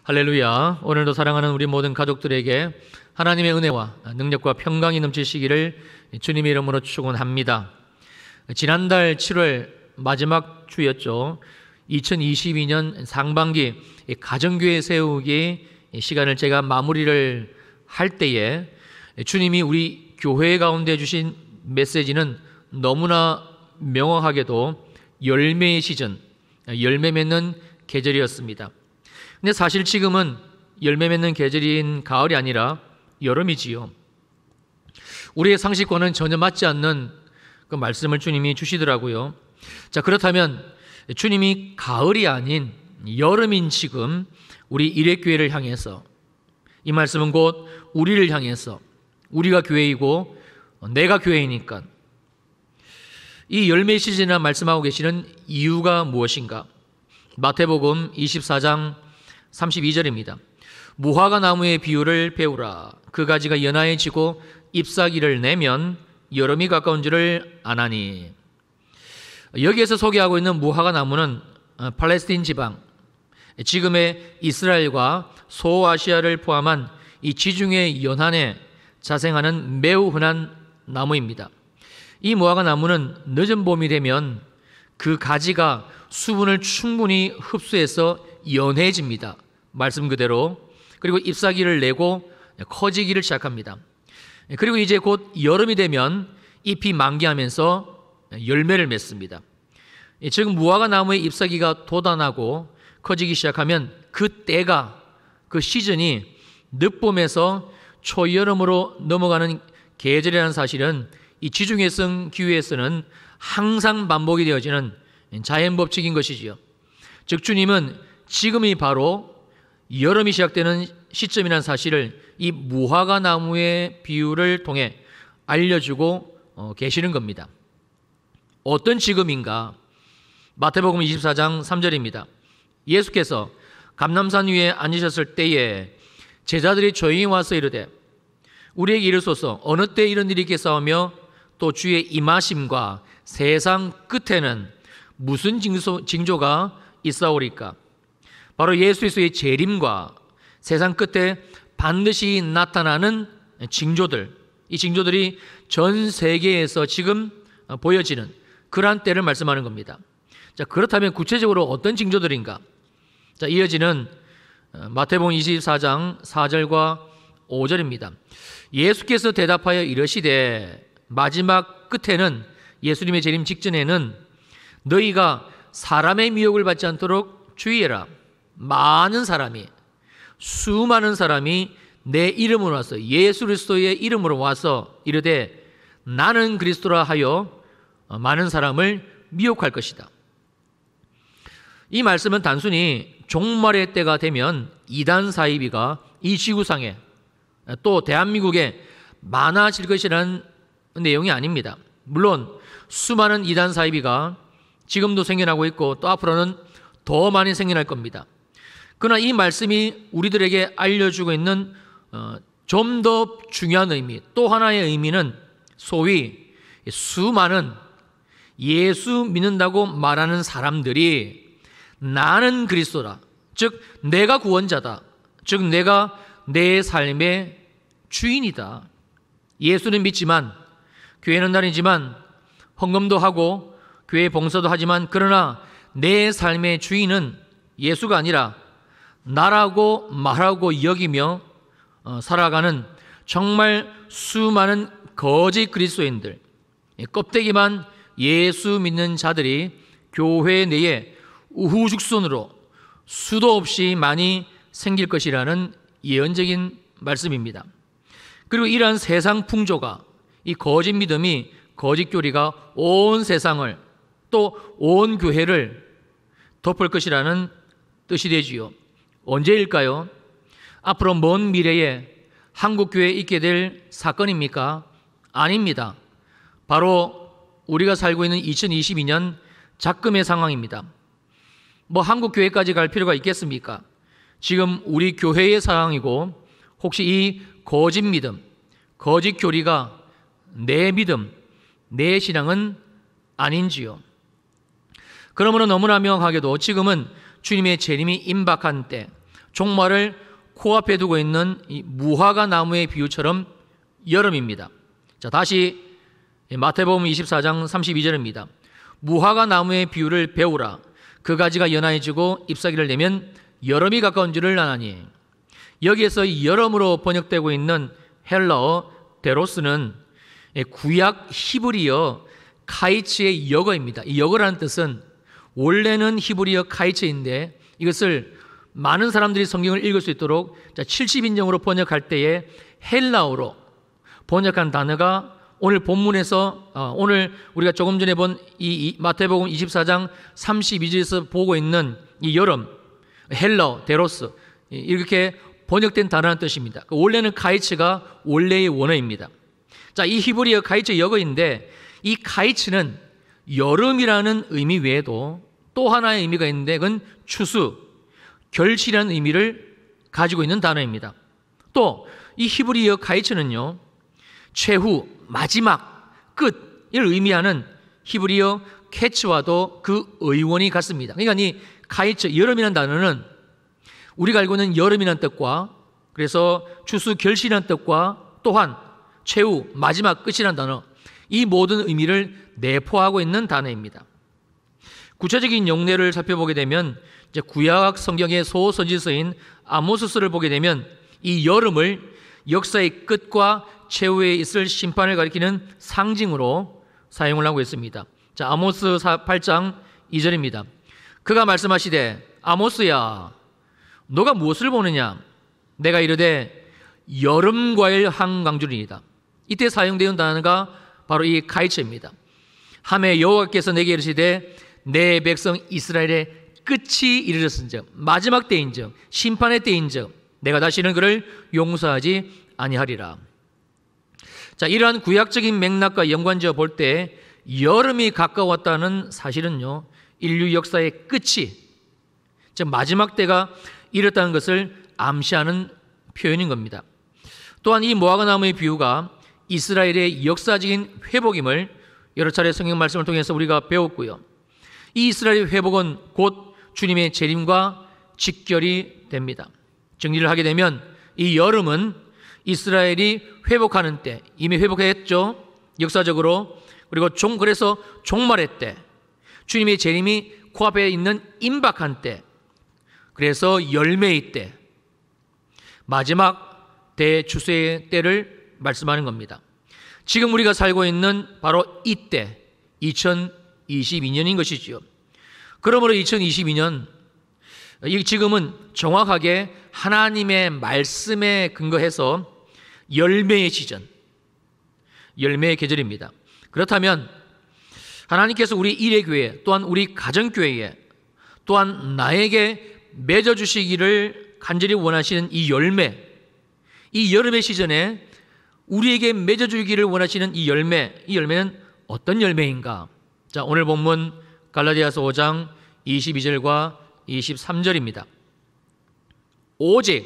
할렐루야. 오늘도 사랑하는 우리 모든 가족들에게 하나님의 은혜와 능력과 평강이 넘치시기를 주님의 이름으로 축원합니다. 지난달 7월 마지막 주였죠. 2022년 상반기 가정교회 세우기 시간을 제가 마무리를 할 때에 주님이 우리 교회 가운데 주신 메시지는 너무나 명확하게도 열매의 시즌, 열매 맺는 계절이었습니다. 근데 사실 지금은 열매 맺는 계절인 가을이 아니라 여름이지요. 우리의 상식과는 전혀 맞지 않는 그 말씀을 주님이 주시더라고요. 자, 그렇다면 주님이 가을이 아닌 여름인 지금 우리 일회교회를 향해서, 이 말씀은 곧 우리를 향해서, 우리가 교회이고 내가 교회이니까 이 열매 시즌이라 말씀하고 계시는 이유가 무엇인가? 마태복음 24장 32절입니다. 무화과 나무의 비유를 배우라. 그 가지가 연하해지고 잎사귀를 내면 여름이 가까운 줄을 아나니. 여기에서 소개하고 있는 무화과 나무는 팔레스틴 지방, 지금의 이스라엘과 소아시아를 포함한 이 지중해 연안에 자생하는 매우 흔한 나무입니다. 이 무화과 나무는 늦은 봄이 되면 그 가지가 수분을 충분히 흡수해서 연해집니다. 말씀 그대로. 그리고 잎사귀를 내고 커지기를 시작합니다. 그리고 이제 곧 여름이 되면 잎이 만개하면서 열매를 맺습니다. 즉 무화과 나무의 잎사귀가 돋아나고 커지기 시작하면 그 때가, 그 시즌이 늦봄에서 초여름으로 넘어가는 계절이라는 사실은 이 지중해성 기후에서는 항상 반복이 되어지는 자연법칙인 것이지요. 즉 주님은 지금이 바로 여름이 시작되는 시점이라는 사실을 이 무화과 나무의 비유를 통해 알려주고 계시는 겁니다. 어떤 지금인가? 마태복음 24장 3절입니다. 예수께서 감람산 위에 앉으셨을 때에 제자들이 조용히 와서 이르되 우리에게 이르소서 어느 때 이런 일이 있겠사오며 또 주의 임하심과 세상 끝에는 무슨 징조가 있사오리까? 바로 예수 그리스도의 재림과 세상 끝에 반드시 나타나는 징조들, 이 징조들이 전 세계에서 지금 보여지는 그러한 때를 말씀하는 겁니다. 자, 그렇다면 구체적으로 어떤 징조들인가? 자, 이어지는 마태복음 24장 4절과 5절입니다. 예수께서 대답하여 이르시되 마지막 끝에는, 예수님의 재림 직전에는 너희가 사람의 미혹을 받지 않도록 주의해라. 많은 사람이, 수많은 사람이 내 이름으로 와서, 예수 그리스도의 이름으로 와서 이르되 나는 그리스도라 하여 많은 사람을 미혹할 것이다. 이 말씀은 단순히 종말의 때가 되면 이단 사이비가 이 지구상에 또 대한민국에 많아질 것이라는 내용이 아닙니다. 물론 수많은 이단 사이비가 지금도 생겨나고 있고 또 앞으로는 더 많이 생겨날 겁니다. 그러나 이 말씀이 우리들에게 알려주고 있는 좀 더 중요한 의미, 또 하나의 의미는 소위 수많은 예수 믿는다고 말하는 사람들이 나는 그리스도다, 즉 내가 구원자다, 즉 내가 내 삶의 주인이다, 예수는 믿지만 교회는 다니지만 헌금도 하고 교회 봉사도 하지만 그러나 내 삶의 주인은 예수가 아니라 나라고 말하고 여기며 살아가는 정말 수많은 거짓 그리스도인들, 껍데기만 예수 믿는 자들이 교회 내에 우후죽순으로 수도 없이 많이 생길 것이라는 예언적인 말씀입니다. 그리고 이러한 세상 풍조가, 이 거짓 믿음이, 거짓 교리가 온 세상을 또 온 교회를 덮을 것이라는 뜻이 되지요. 언제일까요? 앞으로 먼 미래에 한국 교회에 있게 될 사건입니까? 아닙니다. 바로 우리가 살고 있는 2022년 작금의 상황입니다. 뭐 한국 교회까지 갈 필요가 있겠습니까? 지금 우리 교회의 상황이고, 혹시 이 거짓 믿음, 거짓 교리가 내 믿음, 내 신앙은 아닌지요? 그러므로 너무나 명확하게도 지금은 주님의 재림이 임박한 때, 종말을 코앞에 두고 있는 이 무화과 나무의 비유처럼 여름입니다. 자, 다시 마태복음 24장 32절입니다. 무화과 나무의 비유를 배우라. 그 가지가 연하해지고 잎사귀를 내면 여름이 가까운 줄을 아나니. 여기에서 이 여름으로 번역되고 있는 헬라어 데로스는 구약 히브리어 카이츠의 역어입니다. 이 역어라는 뜻은 원래는 히브리어 카이츠인데 이것을 많은 사람들이 성경을 읽을 수 있도록 70인정으로 번역할 때에 헬라어로 번역한 단어가 오늘 본문에서 오늘 우리가 조금 전에 본 이 마태복음 24장 32절에서 보고 있는 이 여름, 헬라어 데로스, 이렇게 번역된 단어라는 뜻입니다. 원래는 카이츠가 원래의 원어입니다. 자, 이 히브리어 카이츠 역어인데 이 카이츠는 여름이라는 의미 외에도 또 하나의 의미가 있는데 그건 추수, 결실이라는 의미를 가지고 있는 단어입니다. 또 이 히브리어 카이츠는요, 최후, 마지막, 끝을 의미하는 히브리어 캐츠와도 그 의원이 같습니다. 그러니까 이 카이츠, 여름이라는 단어는 우리가 알고 있는 여름이라는 뜻과 그래서 추수, 결실이라는 뜻과 또한 최후, 마지막, 끝이라는 단어, 이 모든 의미를 내포하고 있는 단어입니다. 구체적인 용례를 살펴보게 되면 이제 구약 성경의 소선지서인 아모스서를 보게 되면 이 여름을 역사의 끝과 최후에 있을 심판을 가리키는 상징으로 사용을 하고 있습니다. 자, 아모스 8장 2절입니다. 그가 말씀하시되 아모스야 너가 무엇을 보느냐? 내가 이르되 여름과일 한강줄이니이다. 이때 사용되는 단어가 바로 이 카이츠입니다. 하매 여호와께서 내게 이르시되 내 백성 이스라엘의 끝이 이르렀은즉 마지막 때인즉 심판의 때인즉 내가 다시는 그를 용서하지 아니하리라. 자, 이러한 구약적인 맥락과 연관지어 볼 때 여름이 가까웠다는 사실은요, 인류 역사의 끝이, 즉 마지막 때가 이렇다는 것을 암시하는 표현인 겁니다. 또한 이 무화과 나무의 비유가 이스라엘의 역사적인 회복임을 여러 차례 성경 말씀을 통해서 우리가 배웠고요. 이 이스라엘의 회복은 곧 주님의 재림과 직결이 됩니다. 정리를 하게 되면 이 여름은 이스라엘이 회복하는 때, 이미 회복했죠, 역사적으로. 그리고 그래서 종말의 때, 주님의 재림이 코앞에 있는 임박한 때, 그래서 열매의 때, 마지막 대추수의 때를 말씀하는 겁니다. 지금 우리가 살고 있는 바로 이때 2022년인 것이지요. 그러므로 2022년, 지금은 정확하게 하나님의 말씀에 근거해서 열매의 시즌, 열매의 계절입니다. 그렇다면 하나님께서 우리 일회교회 또한 우리 가정교회에 또한 나에게 맺어주시기를 간절히 원하시는 이 열매, 이 여름의 시즌에 우리에게 맺어주기를 원하시는 이 열매는 어떤 열매인가? 자, 오늘 본문 갈라디아서 5장 22절과 23절입니다. 오직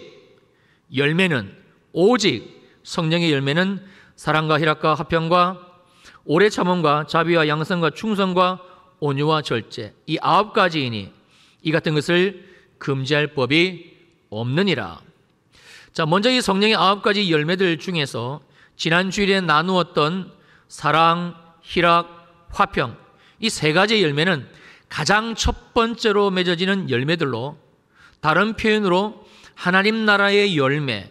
열매는, 오직 성령의 열매는 사랑과 희락과 화평과 오래 참음과 자비와 양선과 충성과 온유와 절제, 이 9가지이니 이 같은 것을 금지할 법이 없느니라. 자, 먼저 이 성령의 9가지 열매들 중에서 지난 주일에 나누었던 사랑, 희락, 화평, 이 3가지의 열매는 가장 첫 번째로 맺어지는 열매들로, 다른 표현으로 하나님 나라의 열매,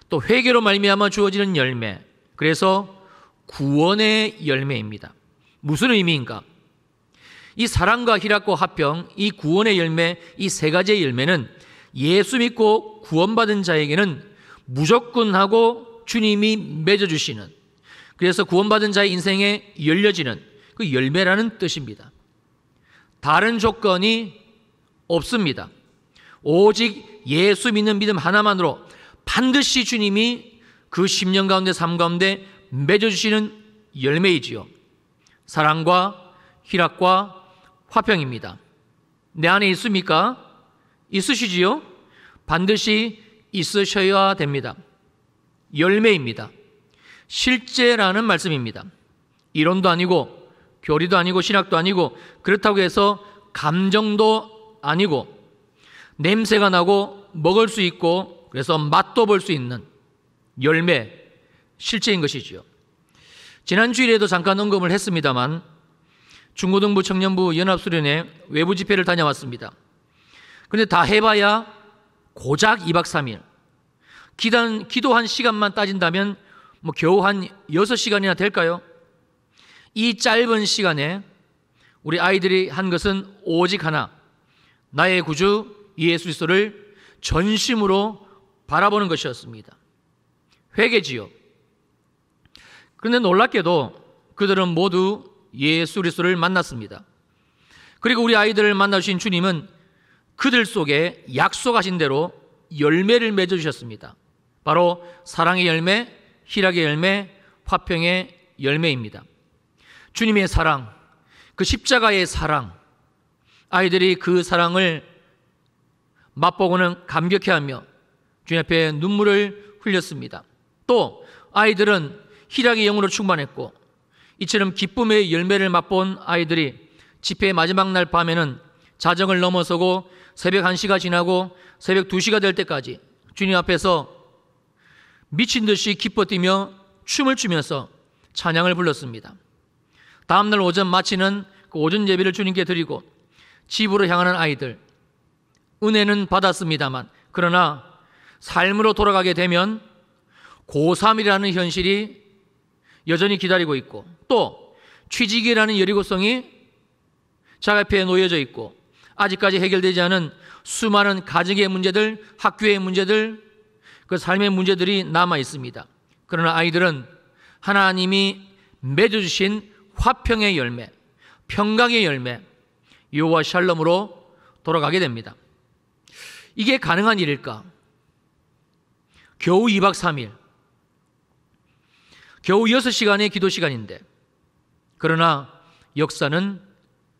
또 회개로 말미암아 주어지는 열매, 그래서 구원의 열매입니다. 무슨 의미인가? 이 사랑과 희락과 화평, 이 구원의 열매, 이 3가지의 열매는 예수 믿고 구원받은 자에게는 무조건 하고 주님이 맺어주시는, 그래서 구원받은 자의 인생에 열려지는 그 열매라는 뜻입니다. 다른 조건이 없습니다. 오직 예수 믿는 믿음 하나만으로 반드시 주님이 그 10년 가운데 삶 가운데 맺어주시는 열매이지요. 사랑과 희락과 화평입니다. 내 안에 있습니까? 있으시지요? 반드시 있으셔야 됩니다. 열매입니다. 실제라는 말씀입니다. 이론도 아니고 교리도 아니고 신학도 아니고 그렇다고 해서 감정도 아니고 냄새가 나고 먹을 수 있고 그래서 맛도 볼 수 있는 열매, 실제인 것이지요. 지난 주일에도 잠깐 언급을 했습니다만 중고등부 청년부 연합수련회 외부 집회를 다녀왔습니다. 그런데 다 해봐야 고작 2박 3일. 기도한 시간만 따진다면 겨우 한 6시간이나 될까요? 이 짧은 시간에 우리 아이들이 한 것은 오직 하나, 나의 구주 예수 그리스도를 전심으로 바라보는 것이었습니다. 회개지요. 그런데 놀랍게도 그들은 모두 예수 그리스도를 만났습니다. 그리고 우리 아이들을 만나주신 주님은 그들 속에 약속하신 대로 열매를 맺어주셨습니다. 바로 사랑의 열매, 희락의 열매, 화평의 열매입니다. 주님의 사랑, 그 십자가의 사랑, 아이들이 그 사랑을 맛보고는 감격해하며 주님 앞에 눈물을 흘렸습니다. 또 아이들은 희락의 영으로 충만했고 이처럼 기쁨의 열매를 맛본 아이들이 집회의 마지막 날 밤에는 자정을 넘어서고 새벽 1시가 지나고 새벽 2시가 될 때까지 주님 앞에서 미친 듯이 기뻐 뛰며 춤을 추면서 찬양을 불렀습니다. 다음날 오전 마치는 그 오전 예배를 주님께 드리고 집으로 향하는 아이들, 은혜는 받았습니다만 그러나 삶으로 돌아가게 되면 고3이라는 현실이 여전히 기다리고 있고 또 취직이라는 여리고성이 자기 앞에 놓여져 있고 아직까지 해결되지 않은 수많은 가정의 문제들, 학교의 문제들, 그 삶의 문제들이 남아 있습니다. 그러나 아이들은 하나님이 맺어주신 화평의 열매, 평강의 열매, 여호와 샬롬으로 돌아가게 됩니다. 이게 가능한 일일까? 겨우 2박 3일, 겨우 6시간의 기도 시간인데 그러나 역사는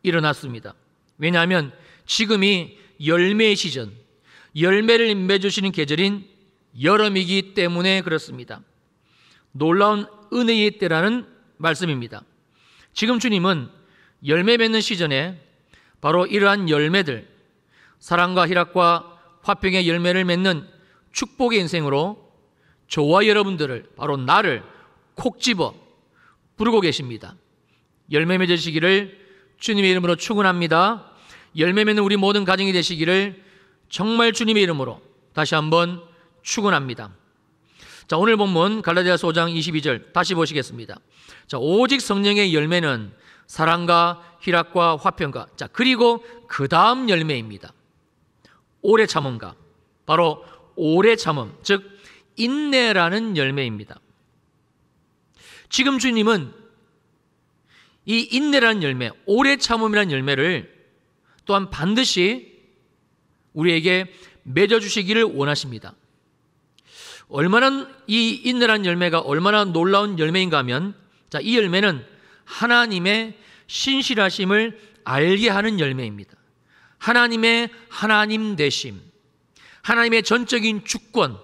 일어났습니다. 왜냐하면 지금이 열매의 시즌, 열매를 맺으시는 계절인 여름이기 때문에 그렇습니다. 놀라운 은혜의 때라는 말씀입니다. 지금 주님은 열매 맺는 시즌에 바로 이러한 열매들, 사랑과 희락과 화평의 열매를 맺는 축복의 인생으로 저와 여러분들을, 바로 나를 콕 집어 부르고 계십니다. 열매 맺으시기를 주님의 이름으로 축원합니다. 열매 맺는 우리 모든 가정이 되시기를 정말 주님의 이름으로 다시 한번 축원합니다. 자, 오늘 본문 갈라디아서 5장 22절 다시 보시겠습니다. 자, 오직 성령의 열매는 사랑과 희락과 화평과, 자, 그리고 그 다음 열매입니다. 오래 참음과, 바로 오래 참음, 즉 인내라는 열매입니다. 지금 주님은 이 인내라는 열매, 오래 참음이라는 열매를 또한 반드시 우리에게 맺어주시기를 원하십니다. 얼마나 이 인내라는 열매가 얼마나 놀라운 열매인가 하면, 자, 이 열매는 하나님의 신실하심을 알게 하는 열매입니다. 하나님의 하나님 되심, 하나님의 전적인 주권,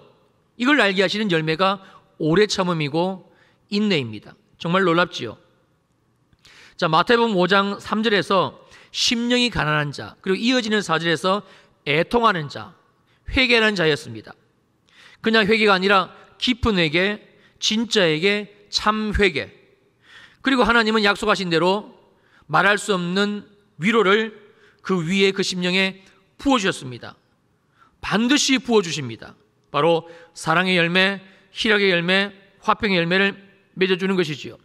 이걸 알게 하시는 열매가 오래 참음이고 인내입니다. 정말 놀랍지요. 자, 마태복음 5장 3절에서 심령이 가난한 자, 그리고 이어지는 4절에서 애통하는 자, 회개하는 자였습니다. 그냥 회개가 아니라 깊은 회개, 진짜 회개, 참 회개. 그리고 하나님은 약속하신 대로 말할 수 없는 위로를 그 위에 그 심령에 부어주셨습니다. 반드시 부어주십니다. 바로 사랑의 열매, 희락의 열매, 화평의 열매를 맺어주는 것이지요.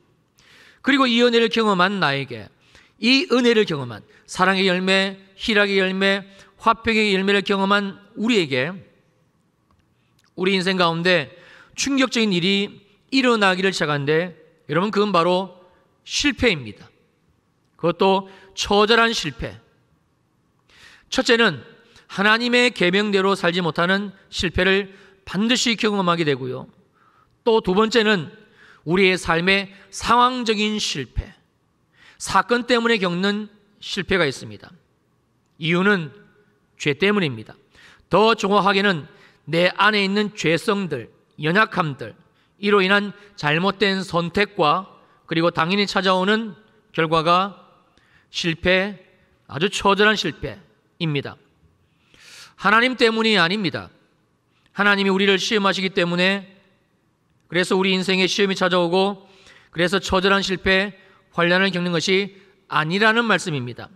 그리고 이 은혜를 경험한 나에게, 이 은혜를 경험한 사랑의 열매, 희락의 열매, 화평의 열매를 경험한 우리에게 우리 인생 가운데 충격적인 일이 일어나기를 시작하는데, 여러분, 그건 바로 실패입니다. 그것도 처절한 실패. 첫째는 하나님의 계명대로 살지 못하는 실패를 반드시 경험하게 되고요. 또 두 번째는 우리의 삶의 상황적인 실패, 사건 때문에 겪는 실패가 있습니다. 이유는 죄 때문입니다. 더 정확하게는 내 안에 있는 죄성들, 연약함들, 이로 인한 잘못된 선택과 그리고 당연히 찾아오는 결과가 실패, 아주 처절한 실패입니다. 하나님 때문이 아닙니다. 하나님이 우리를 시험하시기 때문에, 그래서 우리 인생에 시험이 찾아오고 그래서 처절한 실패, 환난을 겪는 것이 아니라는 말씀입니다.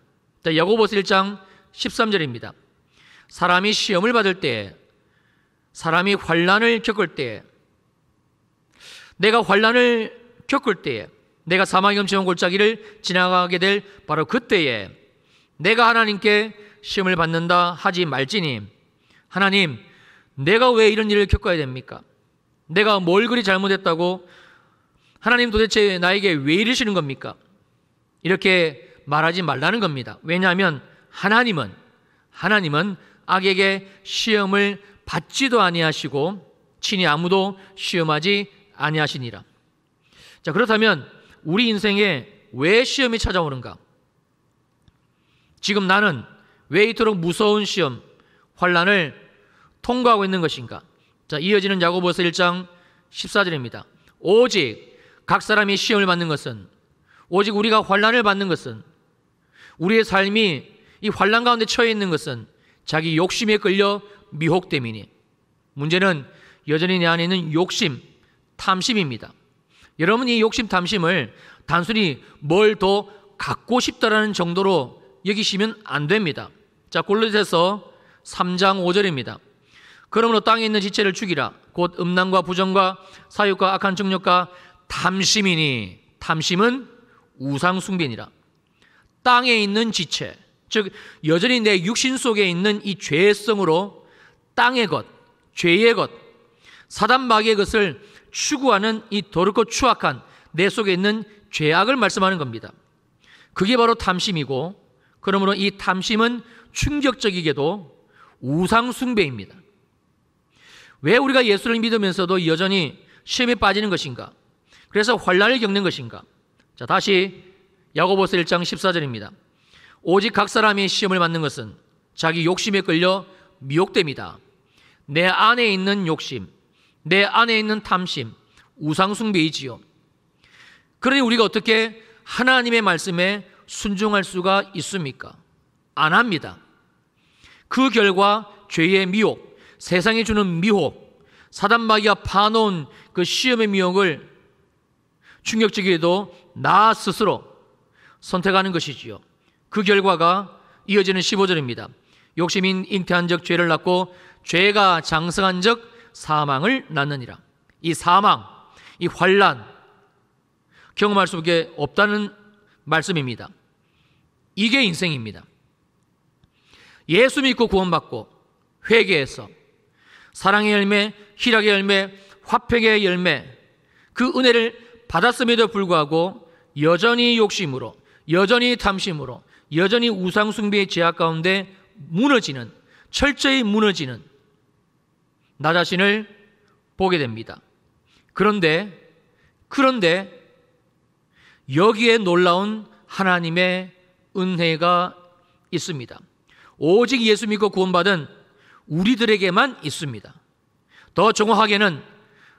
야고보서 1장 13절입니다. 사람이 시험을 받을 때, 사람이 환난을 겪을 때, 내가 환난을 겪을 때에, 내가 사망의 엄청난 골짜기를 지나가게 될 바로 그때에 내가 하나님께 시험을 받는다 하지 말지니, 하나님, 내가 왜 이런 일을 겪어야 됩니까? 내가 뭘 그리 잘못했다고 하나님 도대체 나에게 왜 이러시는 겁니까? 이렇게 말하지 말라는 겁니다. 왜냐하면 하나님은 악에게 시험을 받지도 아니하시고 친히 아무도 시험하지 아니하시니라. 자, 그렇다면 우리 인생에 왜 시험이 찾아오는가? 지금 나는 왜 이토록 무서운 시험, 환난을 통과하고 있는 것인가? 자, 이어지는 야고보서 1장 14절입니다. 오직 각 사람이 시험을 받는 것은, 오직 우리가 환난을 받는 것은, 우리의 삶이 이 환난 가운데 처해 있는 것은 자기 욕심에 끌려 미혹됨이니. 문제는 여전히 내 안에 있는 욕심, 탐심입니다. 여러분, 이 욕심, 탐심을 단순히 뭘 더 갖고 싶다라는 정도로 여기시면 안 됩니다. 자, 골로새서 3장 5절입니다. 그러므로 땅에 있는 지체를 죽이라. 곧 음란과 부정과 사욕과 악한 정욕과 탐심이니. 탐심은 우상 숭배니라. 땅에 있는 지체, 즉 여전히 내 육신 속에 있는 이 죄성으로 땅의 것, 죄의 것, 사단 마귀의 것을 추구하는 이 더럽고 추악한 내 속에 있는 죄악을 말씀하는 겁니다. 그게 바로 탐심이고, 그러므로 이 탐심은 충격적이게도 우상 숭배입니다. 왜 우리가 예수를 믿으면서도 여전히 시험에 빠지는 것인가? 그래서 환난을 겪는 것인가? 자, 다시 야고보서 1장 14절입니다. 오직 각 사람이 시험을 받는 것은 자기 욕심에 끌려 미혹됨이다. 내 안에 있는 욕심, 내 안에 있는 탐심, 우상 숭배이지요. 그러니 우리가 어떻게 하나님의 말씀에 순종할 수가 있습니까? 안 합니다. 그 결과 죄의 미혹, 세상이 주는 미혹, 사단 마귀가 파놓은 그 시험의 미혹을 충격적이게도 나 스스로 선택하는 것이지요. 그 결과가 이어지는 15절입니다. 욕심인 잉태한 적 죄를 낳고 죄가 장성한 적 사망을 낳느니라. 이 사망, 이 환난 경험할 수밖에 없다는 말씀입니다. 이게 인생입니다. 예수 믿고 구원받고 회개해서 사랑의 열매, 희락의 열매, 화평의 열매, 그 은혜를 받았음에도 불구하고 여전히 욕심으로, 여전히 탐심으로, 여전히 우상 숭배의 죄악 가운데 무너지는, 철저히 무너지는 나 자신을 보게 됩니다. 그런데 여기에 놀라운 하나님의 은혜가 있습니다. 오직 예수 믿고 구원받은 우리들에게만 있습니다. 더 정확하게는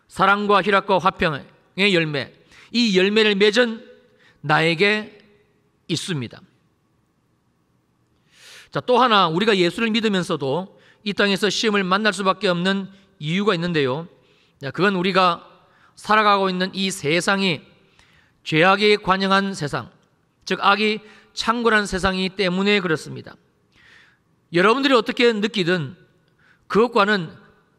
사랑과 희락과 화평의 열매, 이 열매를 맺은 나에게 있습니다. 자, 또 하나 우리가 예수를 믿으면서도 이 땅에서 시험을 만날 수밖에 없는 이유가 있는데요. 그건 우리가 살아가고 있는 이 세상이 죄악에 관영한 세상, 즉 악이 창궐한 세상이기 때문에 그렇습니다. 여러분들이 어떻게 느끼든 그것과는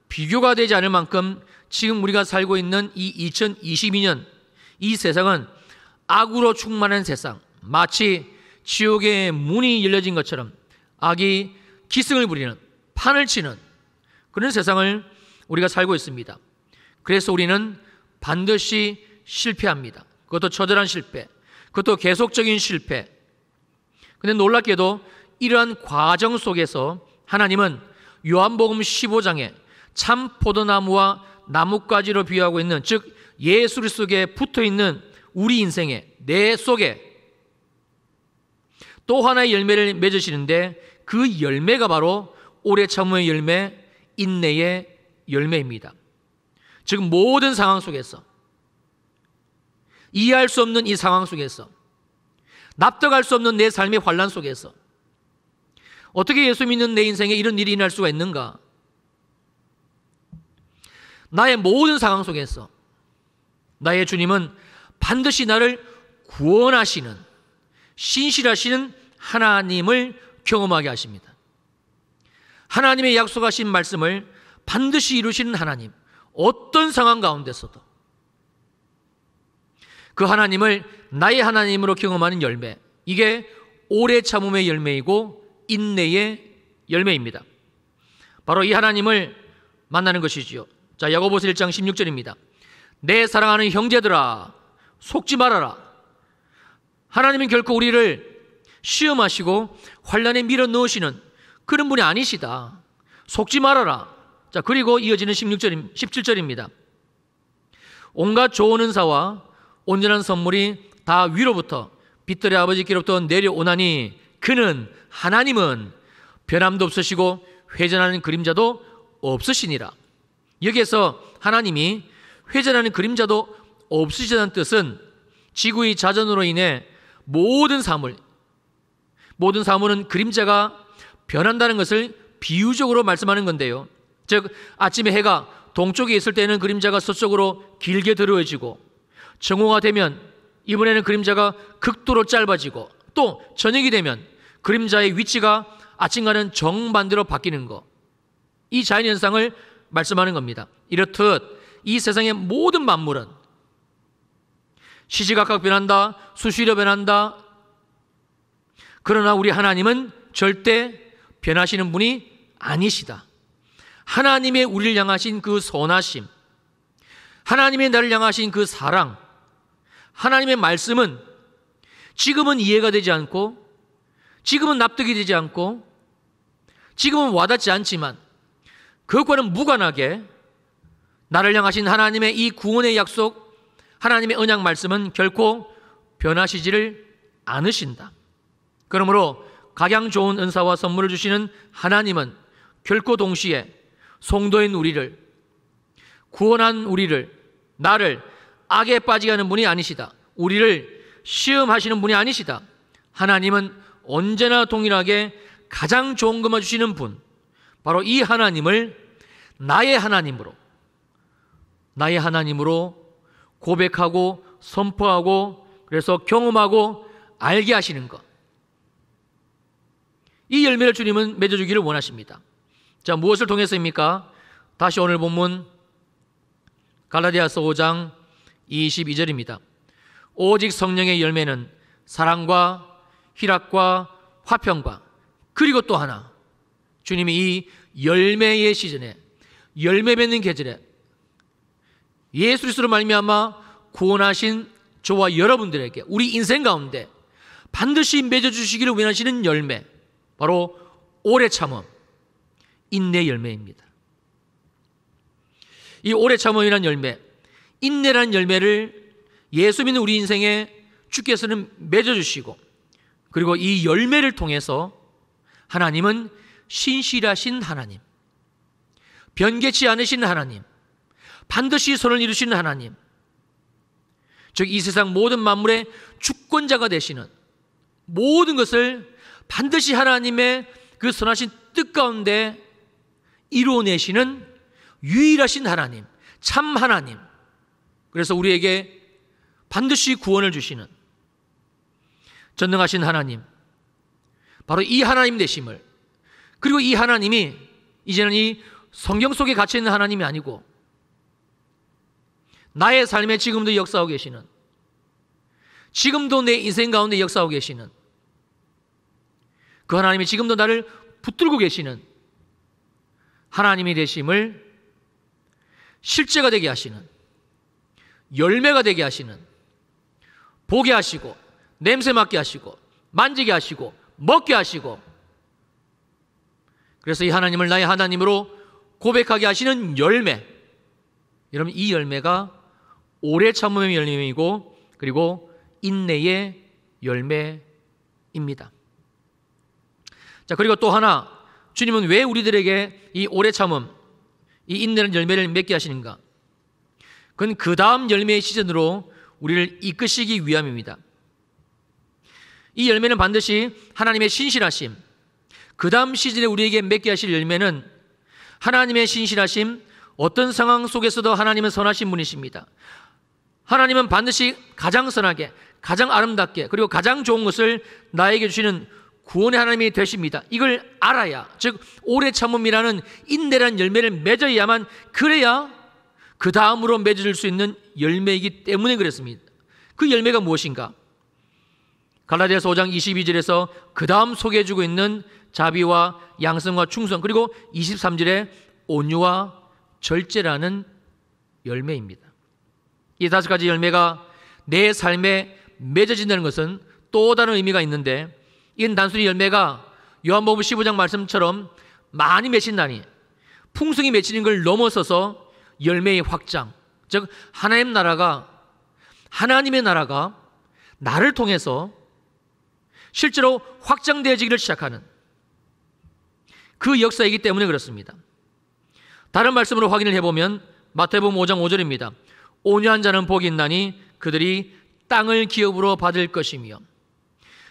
비교가 되지 않을 만큼 지금 우리가 살고 있는 이 2022년 이 세상은 악으로 충만한 세상, 마치 지옥의 문이 열려진 것처럼 악이 기승을 부리는, 판을 치는 그런 세상을 우리가 살고 있습니다. 그래서 우리는 반드시 실패합니다. 그것도 처절한 실패, 그것도 계속적인 실패. 그런데 놀랍게도 이러한 과정 속에서 하나님은 요한복음 15장에 참 포도나무와 나뭇가지로 비유하고 있는, 즉 예수 그리스도에 붙어있는 우리 인생에, 내 속에 또 하나의 열매를 맺으시는데 그 열매가 바로 오래 참음의 열매, 인내의 열매입니다. 즉 모든 상황 속에서, 이해할 수 없는 이 상황 속에서, 납득할 수 없는 내 삶의 환난 속에서 어떻게 예수 믿는 내 인생에 이런 일이 일어날 수가 있는가? 나의 모든 상황 속에서 나의 주님은 반드시 나를 구원하시는 신실하시는 하나님을 경험하게 하십니다. 하나님의 약속하신 말씀을 반드시 이루시는 하나님, 어떤 상황 가운데서도 그 하나님을 나의 하나님으로 경험하는 열매, 이게 오래 참음의 열매이고 인내의 열매입니다. 바로 이 하나님을 만나는 것이지요. 자, 야고보서 1장 16절입니다. 내 사랑하는 형제들아, 속지 말아라. 하나님은 결코 우리를 시험하시고 환난에 밀어 넣으시는 그런 분이 아니시다. 속지 말아라. 자, 그리고 이어지는 17절입니다. 온갖 좋은 은사와 온전한 선물이 다 위로부터 빛들의 아버지께로부터 내려오나니 그는 하나님은 변함도 없으시고 회전하는 그림자도 없으시니라. 여기에서 하나님이 회전하는 그림자도 없으시다는 뜻은 지구의 자전으로 인해 모든 사물은 그림자가 변한다는 것을 비유적으로 말씀하는 건데요. 즉 아침에 해가 동쪽에 있을 때는 그림자가 서쪽으로 길게 들어지고 정오가 되면 이번에는 그림자가 극도로 짧아지고 또 저녁이 되면 그림자의 위치가 아침과는 정반대로 바뀌는 것, 이 자연현상을 말씀하는 겁니다. 이렇듯 이 세상의 모든 만물은 시시각각 변한다, 수시로 변한다. 그러나 우리 하나님은 절대 변하시는 분이 아니시다. 하나님의 우리를 향하신 그 선하심, 하나님의 나를 향하신 그 사랑, 하나님의 말씀은 지금은 이해가 되지 않고 지금은 납득이 되지 않고 지금은 와닿지 않지만 그것과는 무관하게 나를 향하신 하나님의 이 구원의 약속, 하나님의 언약 말씀은 결코 변하시지를 않으신다. 그러므로 각양 좋은 은사와 선물을 주시는 하나님은 결코 동시에 성도인 우리를, 구원한 우리를, 나를 악에 빠지게 하는 분이 아니시다. 우리를 시험하시는 분이 아니시다. 하나님은 언제나 동일하게 가장 좋은 것만 주시는 분, 바로 이 하나님을 나의 하나님으로 고백하고 선포하고 그래서 경험하고 알게 하시는 것, 이 열매를 주님은 맺어주기를 원하십니다. 자, 무엇을 통해서입니까? 다시 오늘 본문 갈라디아서 5장 22절입니다. 오직 성령의 열매는 사랑과 희락과 화평과, 그리고 또 하나, 주님이 이 열매의 시즌에, 열매 맺는 계절에 예수 그리스도로 말미암아 구원하신 저와 여러분들에게 우리 인생 가운데 반드시 맺어주시기를 원하시는 열매, 바로 오래 참음, 인내 열매입니다. 이 오래 참음이라는 열매, 인내라는 열매를 예수 믿는 우리 인생에 주께서는 맺어주시고, 그리고 이 열매를 통해서 하나님은 신실하신 하나님, 변개치 않으신 하나님, 반드시 선을 이루시는 하나님, 즉 이 세상 모든 만물의 주권자가 되시는, 모든 것을 반드시 하나님의 그 선하신 뜻 가운데 이루어내시는 유일하신 하나님, 참 하나님, 그래서 우리에게 반드시 구원을 주시는 전능하신 하나님, 바로 이 하나님 되심을, 그리고 이 하나님이 이제는 이 성경 속에 갇혀있는 하나님이 아니고 나의 삶에 지금도 역사하고 계시는, 지금도 내 인생 가운데 역사하고 계시는 그 하나님이 지금도 나를 붙들고 계시는 하나님이 되심을 실제가 되게 하시는, 열매가 되게 하시는, 보게 하시고 냄새 맡게 하시고 만지게 하시고 먹게 하시고, 그래서 이 하나님을 나의 하나님으로 고백하게 하시는 열매, 여러분 이 열매가 오래 참음의 열매이고 그리고 인내의 열매입니다. 자, 그리고 또 하나, 주님은 왜 우리들에게 이 오래 참음, 이 인내는 열매를 맺게 하시는가? 그건 그 다음 열매의 시즌으로 우리를 이끄시기 위함입니다. 이 열매는 반드시 하나님의 신실하심, 그 다음 시즌에 우리에게 맺게 하실 열매는 하나님의 신실하심, 어떤 상황 속에서도 하나님은 선하신 분이십니다. 하나님은 반드시 가장 선하게, 가장 아름답게, 그리고 가장 좋은 것을 나에게 주시는 구원의 하나님이 되십니다. 이걸 알아야, 즉 오래 참음이라는 인내란 열매를 맺어야만, 그래야 그 다음으로 맺어질 수 있는 열매이기 때문에 그랬습니다. 그 열매가 무엇인가? 갈라디아서 5장 22절에서 그 다음 소개해주고 있는 자비와 양성과 충성, 그리고 23절에 온유와 절제라는 열매입니다. 이 5가지 열매가 내 삶에 맺어진다는 것은 또 다른 의미가 있는데, 이건 단순히 열매가 요한복음 15장 말씀처럼 많이 맺힌다니, 풍성히 맺히는 걸 넘어서서 열매의 확장, 즉 하나님의 나라가 나를 통해서 실제로 확장되어지기를 시작하는 그 역사이기 때문에 그렇습니다. 다른 말씀으로 확인을 해보면 마태복음 5장 5절입니다. 온유한 자는 복이 있나니 그들이 땅을 기업으로 받을 것이며,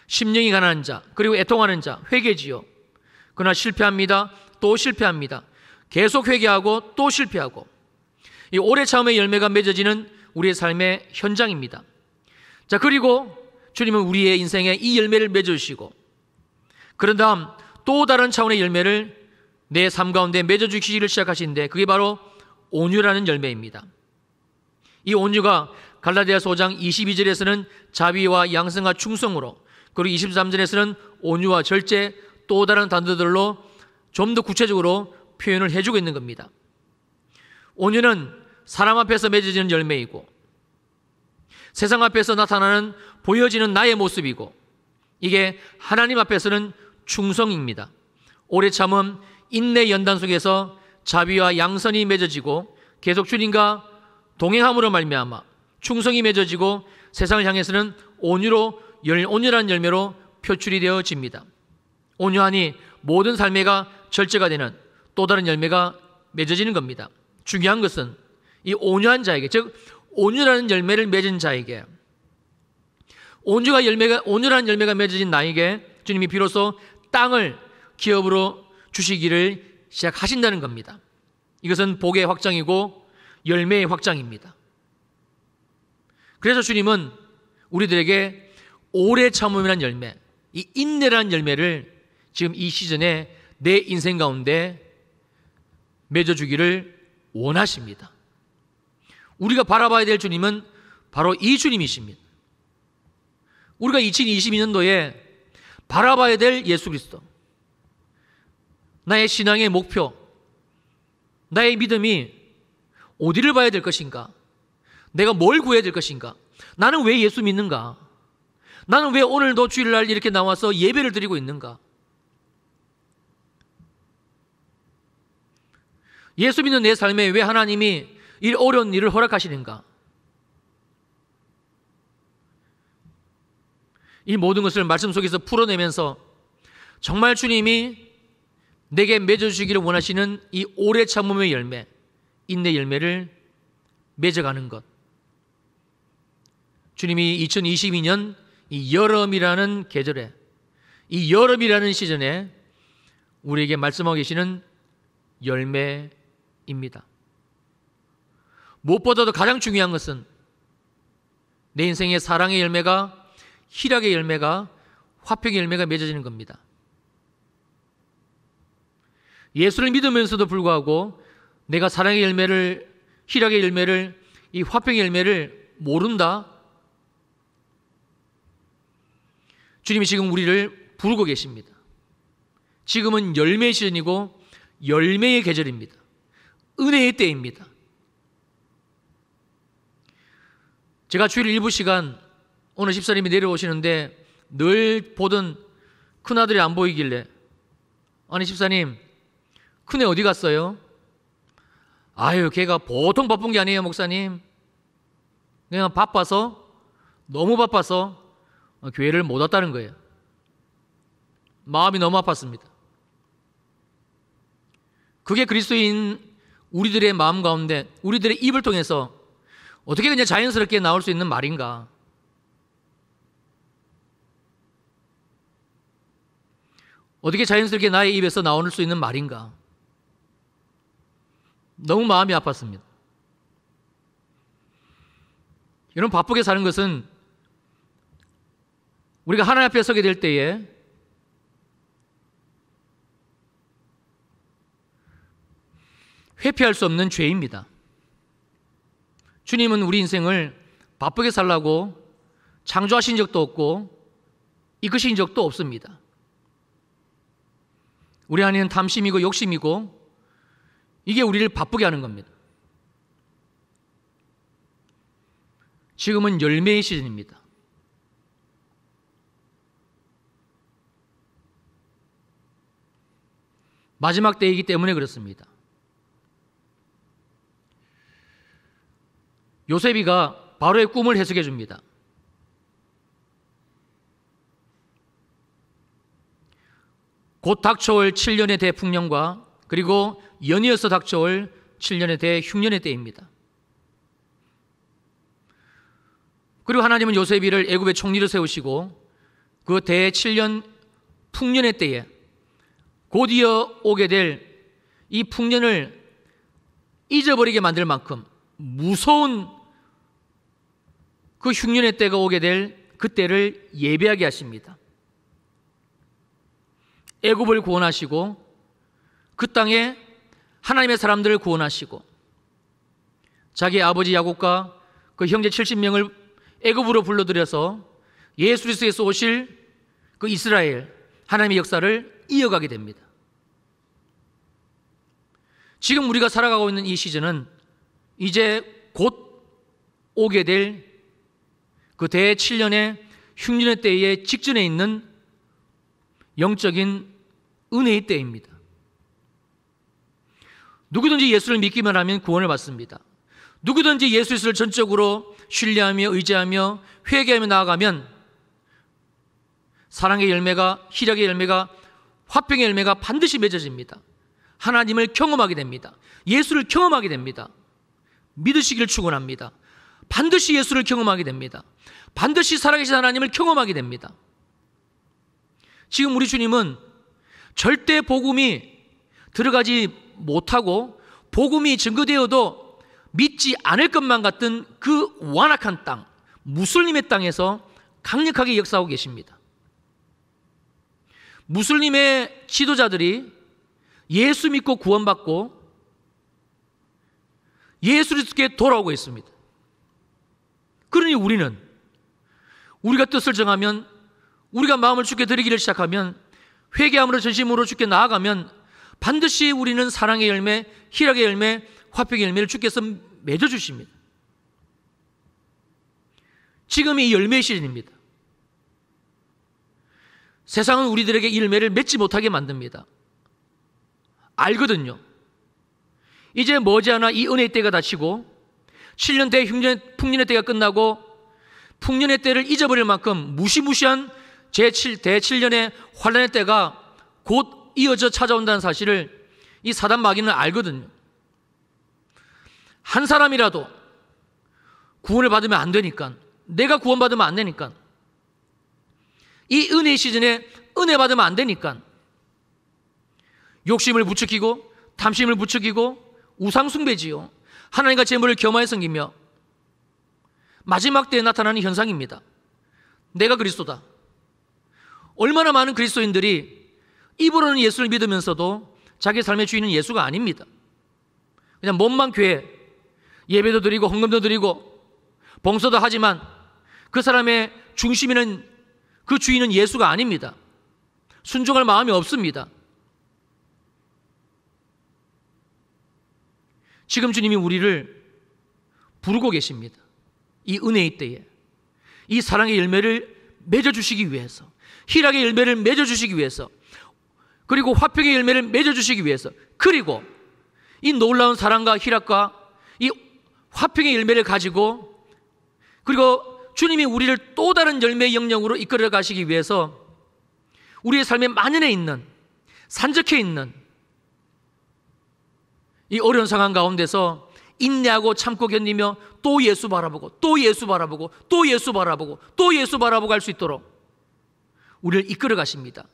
심령이 가난한 자, 그리고 애통하는 자 회개지요. 그러나 실패합니다. 또 실패합니다. 계속 회개하고 또 실패하고, 이 오래 참음의 열매가 맺어지는 우리의 삶의 현장입니다. 자, 그리고 주님은 우리의 인생에 이 열매를 맺어주시고, 그런 다음 또 다른 차원의 열매를 내 삶 가운데 맺어주시기를 시작하시는데, 그게 바로 온유라는 열매입니다. 이 온유가 갈라디아서 5장 22절에서는 자비와 양성과 충성으로, 그리고 23절에서는 온유와 절제, 또 다른 단어들로 좀 더 구체적으로 표현을 해주고 있는 겁니다. 온유는 사람 앞에서 맺어지는 열매이고, 세상 앞에서 나타나는 보여지는 나의 모습이고, 이게 하나님 앞에서는 충성입니다. 오래 참음, 인내 연단 속에서 자비와 양선이 맺어지고, 계속 주님과 동행함으로 말미암아 충성이 맺어지고, 세상을 향해서는 온유란 열매로 표출이 되어집니다. 온유하니 모든 삶의가 절제가 되는 또 다른 열매가 맺어지는 겁니다. 중요한 것은 이 온유한 자에게, 즉 온유라는 열매를 맺은 자에게, 온유라는 열매가 맺어진 나에게 주님이 비로소 땅을 기업으로 주시기를 시작하신다는 겁니다. 이것은 복의 확장이고 열매의 확장입니다. 그래서 주님은 우리들에게 오래 참음이라는 열매, 이 인내라는 열매를 지금 이 시즌에 내 인생 가운데 맺어주기를 원하십니다. 우리가 바라봐야 될 주님은 바로 이 주님이십니다. 우리가 2022년도에 바라봐야 될 예수 그리스도, 나의 신앙의 목표, 나의 믿음이 어디를 봐야 될 것인가? 내가 뭘 구해야 될 것인가? 나는 왜 예수 믿는가? 나는 왜 오늘도 주일날 이렇게 나와서 예배를 드리고 있는가? 예수 믿는 내 삶에 왜 하나님이 이 어려운 일을 허락하시는가? 이 모든 것을 말씀 속에서 풀어내면서 정말 주님이 내게 맺어주시기를 원하시는 이 오래 참음의 열매, 인내 열매를 맺어가는 것, 주님이 2022년 이 여름이라는 계절에, 이 여름이라는 시즌에 우리에게 말씀하고 계시는 열매입니다. 무엇보다도 가장 중요한 것은 내 인생의 사랑의 열매가, 희락의 열매가, 화평의 열매가 맺어지는 겁니다. 예수를 믿으면서도 불구하고 내가 사랑의 열매를, 희락의 열매를, 이 화평의 열매를 모른다? 주님이 지금 우리를 부르고 계십니다. 지금은 열매의 시즌이고 열매의 계절입니다. 은혜의 때입니다. 제가 주일 일부 시간 오늘 집사님이 내려오시는데 늘 보던 큰아들이 안 보이길래, 아니 집사님 큰애 어디 갔어요? 아유, 걔가 보통 바쁜 게 아니에요 목사님. 그냥 바빠서, 너무 바빠서 교회를 못 왔다는 거예요. 마음이 너무 아팠습니다. 그게 그리스도인 우리들의 마음 가운데, 우리들의 입을 통해서 어떻게 그냥 자연스럽게 나올 수 있는 말인가? 어떻게 자연스럽게 나의 입에서 나올 수 있는 말인가? 너무 마음이 아팠습니다. 여러분, 바쁘게 사는 것은 우리가 하나님 앞에 서게 될 때에 회피할 수 없는 죄입니다. 주님은 우리 인생을 바쁘게 살라고 창조하신 적도 없고 이끄신 적도 없습니다. 우리 안에는 탐심이고 욕심이고 이게 우리를 바쁘게 하는 겁니다. 지금은 열매의 시즌입니다. 마지막 때이기 때문에 그렇습니다. 요셉이가 바로의 꿈을 해석해 줍니다. 곧 닥쳐올 7년의 대풍년과 그리고 연이어서 닥쳐올 7년의 대흉년의 때입니다. 그리고 하나님은 요셉이를 애굽의 총리로 세우시고 그 대7년 풍년의 때에 곧이어 오게 될 이 풍년을 잊어버리게 만들 만큼 무서운 그 흉년의 때가 오게 될 그때를 예배하게 하십니다. 애굽을 구원하시고 그 땅에 하나님의 사람들을 구원하시고 자기 아버지 야곱과 그 형제 70명을 애굽으로 불러들여서 예수 그리스도에서 오실 그 이스라엘 하나님의 역사를 이어가게 됩니다. 지금 우리가 살아가고 있는 이 시즌은 이제 곧 오게 될 그 대7년의 흉년의 때의 직전에 있는 영적인 은혜의 때입니다. 누구든지 예수를 믿기만 하면 구원을 받습니다. 누구든지 예수 그리스도를 전적으로 신뢰하며 의지하며 회개하며 나아가면 사랑의 열매가, 희락의 열매가, 화평의 열매가 반드시 맺어집니다. 하나님을 경험하게 됩니다. 예수를 경험하게 됩니다. 믿으시기를 축원합니다. 반드시 예수를 경험하게 됩니다. 반드시 살아계신 하나님을 경험하게 됩니다. 지금 우리 주님은 절대 복음이 들어가지 못하고 복음이 증거되어도 믿지 않을 것만 같은 그 완악한 땅, 무슬림의 땅에서 강력하게 역사하고 계십니다. 무슬림의 지도자들이 예수 믿고 구원받고 예수 그리스도께 돌아오고 있습니다. 그러니 우리가 뜻을 정하면, 우리가 마음을 주께 드리기를 시작하면, 회개함으로 전심으로 주께 나아가면 반드시 우리는 사랑의 열매, 희락의 열매, 화평의 열매를 주께서 맺어주십니다. 지금이 이 열매의 시즌입니다. 세상은 우리들에게 이 열매를 맺지 못하게 만듭니다. 알거든요. 이제 머지않아 이 은혜의 때가 닥치고 7년 풍년의 때가 끝나고 풍년의 때를 잊어버릴 만큼 무시무시한 대7년의 환란의 때가 곧 이어져 찾아온다는 사실을 이 사단 마귀는 알거든요. 한 사람이라도 구원을 받으면 안 되니까, 내가 구원받으면 안 되니까, 이 은혜의 시즌에 은혜 받으면 안 되니까 욕심을 부추기고 탐심을 부추기고 우상숭배지요. 하나님과 재물을 겸하여 섬기며 마지막 때에 나타나는 현상입니다. 내가 그리스도다. 얼마나 많은 그리스도인들이 입으로는 예수를 믿으면서도 자기 삶의 주인은 예수가 아닙니다. 그냥 몸만 교회, 예배도 드리고 헌금도 드리고 봉사도 하지만 그 사람의 중심에는, 그 주인은 예수가 아닙니다. 순종할 마음이 없습니다. 지금 주님이 우리를 부르고 계십니다. 이 은혜의 때에 이 사랑의 열매를 맺어주시기 위해서, 희락의 열매를 맺어주시기 위해서, 그리고 화평의 열매를 맺어주시기 위해서, 그리고 이 놀라운 사랑과 희락과 이 화평의 열매를 가지고, 그리고 주님이 우리를 또 다른 열매의 영역으로 이끌어 가시기 위해서 우리의 삶에 만연해 있는, 산적해 있는 이 어려운 상황 가운데서 인내하고 참고 견디며 또 예수 바라보고 또 예수 바라보고 또 예수 바라보고 또 예수 바라보고 할 수 있도록 우리를 이끌어 가십니다.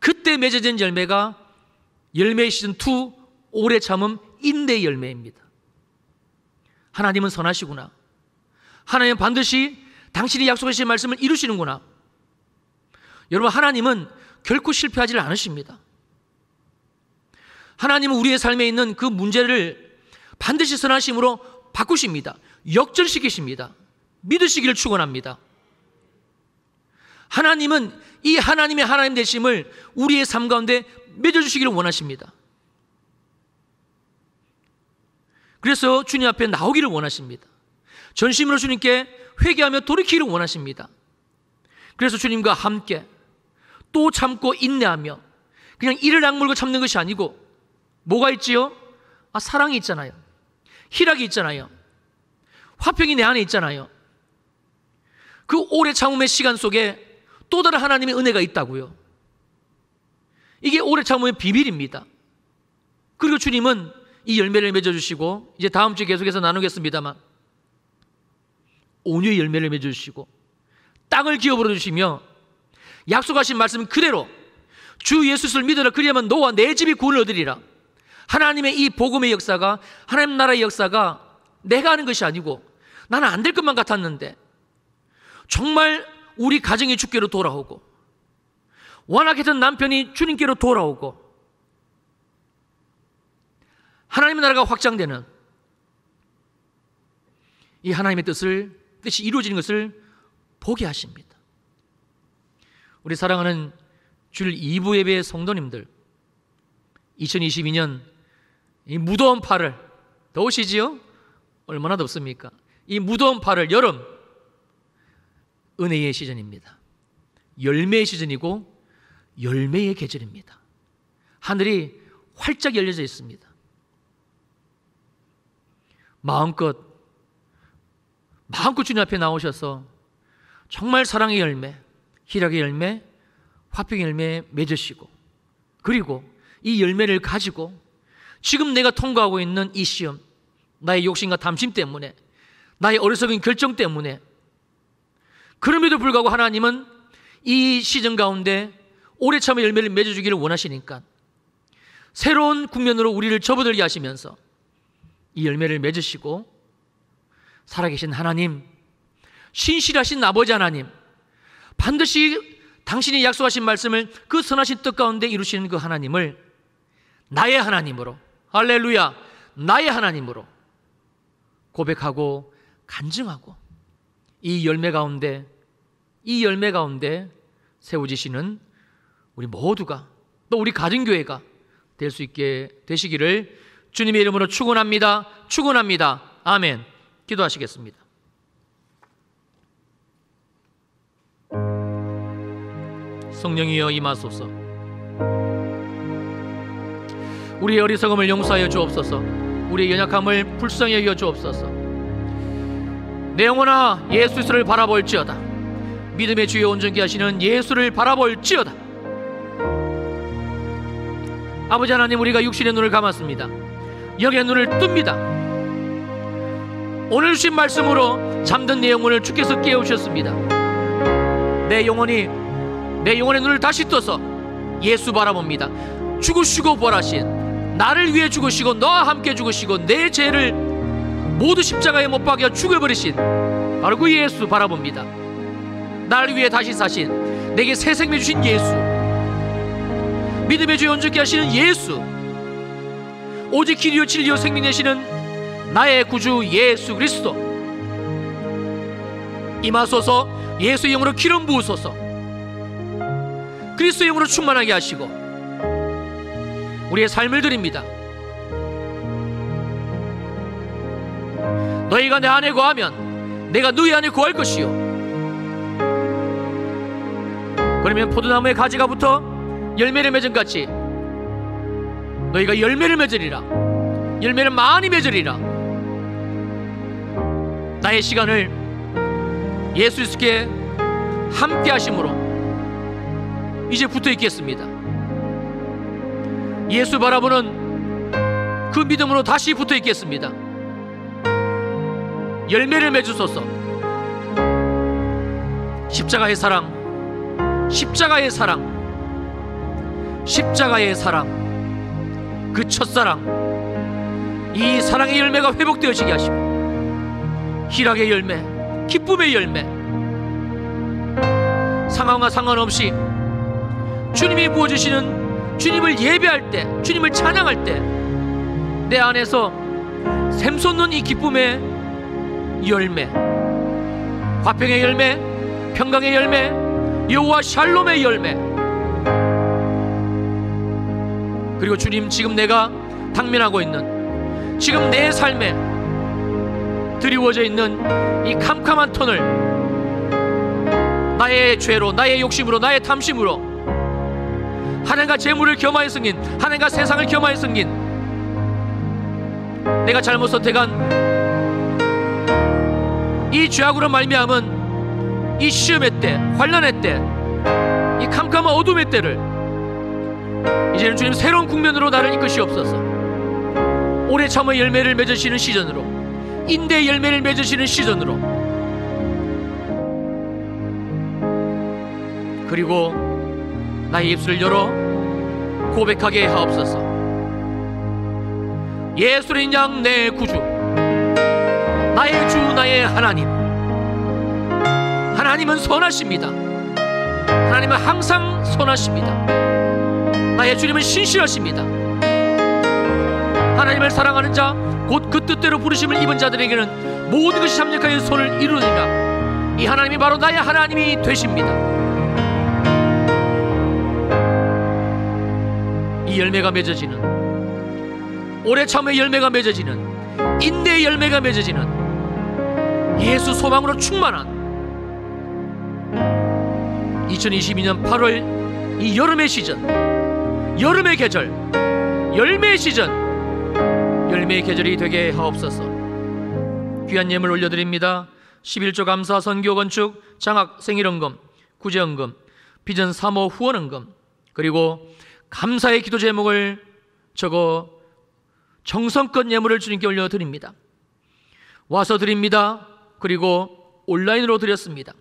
그때 맺어진 열매가 열매의 시즌 2 오래 참음 인내의 열매입니다. 하나님은 선하시구나. 하나님은 반드시 당신이 약속하신 말씀을 이루시는구나. 여러분, 하나님은 결코 실패하지 않으십니다. 하나님은 우리의 삶에 있는 그 문제를 반드시 선하심으로 바꾸십니다. 역전시키십니다. 믿으시기를 축원합니다. 하나님은 이 하나님의 하나님 되심을 우리의 삶 가운데 맺어주시기를 원하십니다. 그래서 주님 앞에 나오기를 원하십니다. 전심으로 주님께 회개하며 돌이키기를 원하십니다. 그래서 주님과 함께 또 참고 인내하며 그냥 이를 악물고 참는 것이 아니고 뭐가 있지요? 사랑이 있잖아요. 희락이 있잖아요. 화평이 내 안에 있잖아요. 그 오래 참음의 시간 속에 또 다른 하나님의 은혜가 있다고요. 이게 오래 참음의 비밀입니다. 그리고 주님은 이 열매를 맺어주시고, 이제 다음 주에 계속해서 나누겠습니다만, 온유의 열매를 맺어주시고 땅을 기업으로 주시며 약속하신 말씀 그대로 주 예수를 믿으라 그리하면 너와 내 집이 구원을 얻으리라. 하나님의 이 복음의 역사가, 하나님 나라의 역사가 내가 하는 것이 아니고 나는 안 될 것만 같았는데 정말 우리 가정이 주께로 돌아오고 완악했던 남편이 주님께로 돌아오고 하나님의 나라가 확장되는 이 하나님의 뜻이 이루어지는 것을 보게 하십니다. 우리 사랑하는 주일 2부 예배의 성도님들, 2022년 이 무더운 8월, 더우시지요? 얼마나 덥습니까? 이 무더운 8월, 여름, 은혜의 시즌입니다. 열매의 시즌이고 열매의 계절입니다. 하늘이 활짝 열려져 있습니다. 마음껏 주님 앞에 나오셔서 정말 사랑의 열매, 희락의 열매, 화평의 열매 맺으시고, 그리고 이 열매를 가지고 지금 내가 통과하고 있는 이 시험, 나의 욕심과 탐심 때문에, 나의 어리석은 결정 때문에, 그럼에도 불구하고 하나님은 이 시즌 가운데 오래 참의 열매를 맺어주기를 원하시니까 새로운 국면으로 우리를 접어들게 하시면서 이 열매를 맺으시고, 살아계신 하나님, 신실하신 아버지 하나님, 반드시 당신이 약속하신 말씀을 그 선하신 뜻 가운데 이루시는 그 하나님을 나의 하나님으로, 할렐루야, 나의 하나님으로 고백하고 간증하고 이 열매 가운데 세워지시는 우리 모두가, 또 우리 가정교회가 될 수 있게 되시기를 주님의 이름으로 축원합니다. 축원합니다. 아멘. 기도하시겠습니다. 성령이여 임하소서. 우리의 어리석음을 용서하여 주옵소서. 우리의 연약함을 불쌍히 여겨 주옵소서. 내 영혼아 예수를 바라볼지어다. 믿음의 주여 온전케 하시는 예수를 바라볼지어다. 아버지 하나님, 우리가 육신의 눈을 감았습니다. 영의 눈을 뜹니다. 오늘 주신 말씀으로 잠든 내 영혼을 주께서 깨우셨습니다. 내 영혼의 눈을 다시 떠서 예수 바라봅니다. 죽으시고 부활하신, 나를 위해 죽으시고 너와 함께 죽으시고 내 죄를 모두 십자가에 못 박여 죽여버리신 바로 그 예수 바라봅니다. 나를 위해 다시 사신, 내게 새 생명 주신 예수, 믿음의 주여 온전케 하시는 예수, 오직 길이요 진리요 생명 되시는 나의 구주 예수 그리스도 임하소서. 예수의 영으로 기름 부으소서. 그리스도의 영으로 충만하게 하시고 우리의 삶을 드립니다. 너희가 내 안에 거하면 내가 너희 안에 거할 것이요, 그러면 포도나무의 가지가 붙어 열매를 맺은 같이 너희가 열매를 맺으리라. 열매를 많이 맺으리라. 나의 시간을 예수 그리스도께 함께 하심으로 이제 붙어 있겠습니다. 예수 바라보는 그 믿음으로 다시 붙어 있겠습니다. 열매를 맺으소서. 십자가의 사랑, 십자가의 사랑, 십자가의 사랑, 그 첫사랑, 이 사랑의 열매가 회복되어지게 하시고 희락의 열매, 기쁨의 열매, 상황과 상관없이 주님이 부어주시는, 주님을 예배할 때, 주님을 찬양할 때 내 안에서 샘솟는 이 기쁨의 열매, 화평의 열매, 평강의 열매, 여호와 샬롬의 열매, 그리고 주님, 지금 내가 당면하고 있는, 지금 내 삶에 드리워져 있는 이 캄캄한 터널, 나의 죄로, 나의 욕심으로, 나의 탐심으로 하나님과 재물을 겸하여 승긴, 하나님과 세상을 겸하여 승긴, 내가 잘못 선택한 이 죄악으로 말미암은 이 시험의 때, 환난의 때, 이 캄캄한 어둠의 때를 이제는 주님 새로운 국면으로 나를 이끄시옵소서. 오래 참의 열매를 맺으시는 시즌으로, 인대의 열매를 맺으시는 시즌으로, 그리고 나의 입술을 열어 고백하게 하옵소서. 예수는 양 내 구주, 나의 주, 나의 하나님. 하나님은 선하십니다. 하나님은 항상 선하십니다. 나의 주님은 신실하십니다. 하나님을 사랑하는 자, 곧 그 뜻대로 부르심을 입은 자들에게는 모든 것이 참역하여 손을 이루느니라. 이 하나님이 바로 나의 하나님이 되십니다. 이 열매가 맺어지는, 오래 참의 열매가 맺어지는, 인내의 열매가 맺어지는 예수 소망으로 충만한 2022년 8월 이 여름의 시즌, 여름의 계절, 열매의 시즌, 열매의 계절이 되게 하옵소서. 귀한 예물 올려드립니다. 11조 감사, 선교, 건축, 장학, 생일헌금, 구제헌금, 비전 3호 후원헌금, 그리고 감사의 기도 제목을 적어 정성껏 예물을 주님께 올려드립니다. 와서 드립니다. 그리고 온라인으로 드렸습니다.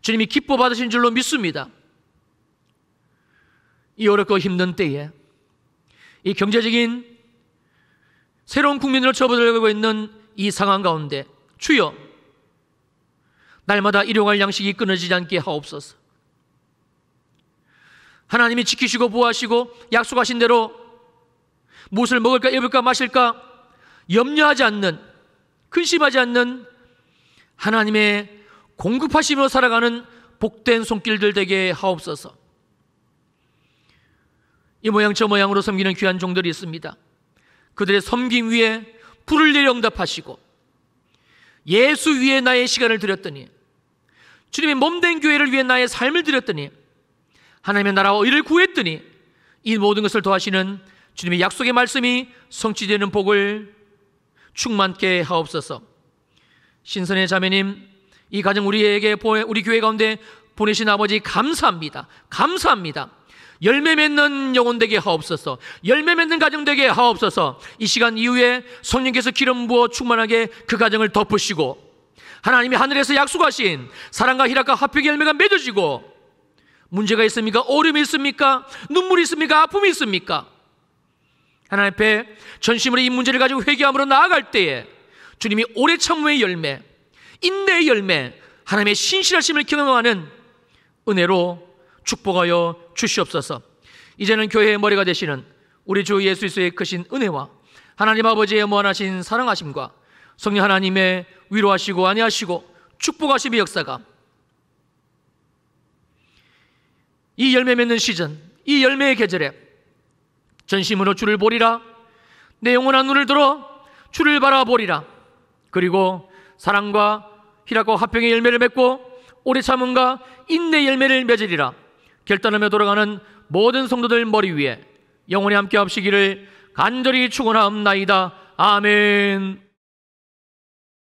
주님이 기뻐 받으신 줄로 믿습니다. 이 어렵고 힘든 때에, 이 경제적인 새로운 국민으로 접어들고 있는 이 상황 가운데 주여, 날마다 일용할 양식이 끊어지지 않게 하옵소서. 하나님이 지키시고 보호하시고 약속하신 대로 무엇을 먹을까, 입을까, 마실까 염려하지 않는, 근심하지 않는 하나님의 공급하심으로 살아가는 복된 손길들 되게 하옵소서. 이 모양 저 모양으로 섬기는 귀한 종들이 있습니다. 그들의 섬김 위에 불을 내려 응답하시고 예수 위에 나의 시간을 드렸더니, 주님의 몸된 교회를 위해 나의 삶을 드렸더니, 하나님의 나라와 의를 구했더니 이 모든 것을 더하시는 주님의 약속의 말씀이 성취되는 복을 충만케 하옵소서. 신선의 자매님, 이 가정 우리 교회 가운데 보내신 아버지 감사합니다. 감사합니다. 열매 맺는 영혼 되게 하옵소서. 열매 맺는 가정 되게 하옵소서. 이 시간 이후에 성령께서 기름 부어 충만하게 그 가정을 덮으시고, 하나님이 하늘에서 약속하신 사랑과 희락과 화평의 열매가 맺어지고, 문제가 있습니까? 어려움이 있습니까? 눈물이 있습니까? 아픔이 있습니까? 하나님 앞에 전심으로 이 문제를 가지고 회개함으로 나아갈 때에 주님이 오래 참음의 열매, 인내의 열매, 하나님의 신실하심을 경험하는 은혜로 축복하여 주시옵소서. 이제는 교회의 머리가 되시는 우리 주 예수 그리스도의 크신 은혜와 하나님 아버지의 무한하신 사랑하심과 성령 하나님의 위로하시고 안위하시고 축복하심의 역사가 이 열매 맺는 시즌, 이 열매의 계절에 전심으로 주를 보리라, 내 영원한 눈을 들어 주를 바라보리라, 그리고 사랑과 희락과 화평의 열매를 맺고 오래 참음과 인내의 열매를 맺으리라 결단하며 돌아가는 모든 성도들 머리 위에 영원히 함께 하시기를 간절히 축원하옵나이다. 아멘.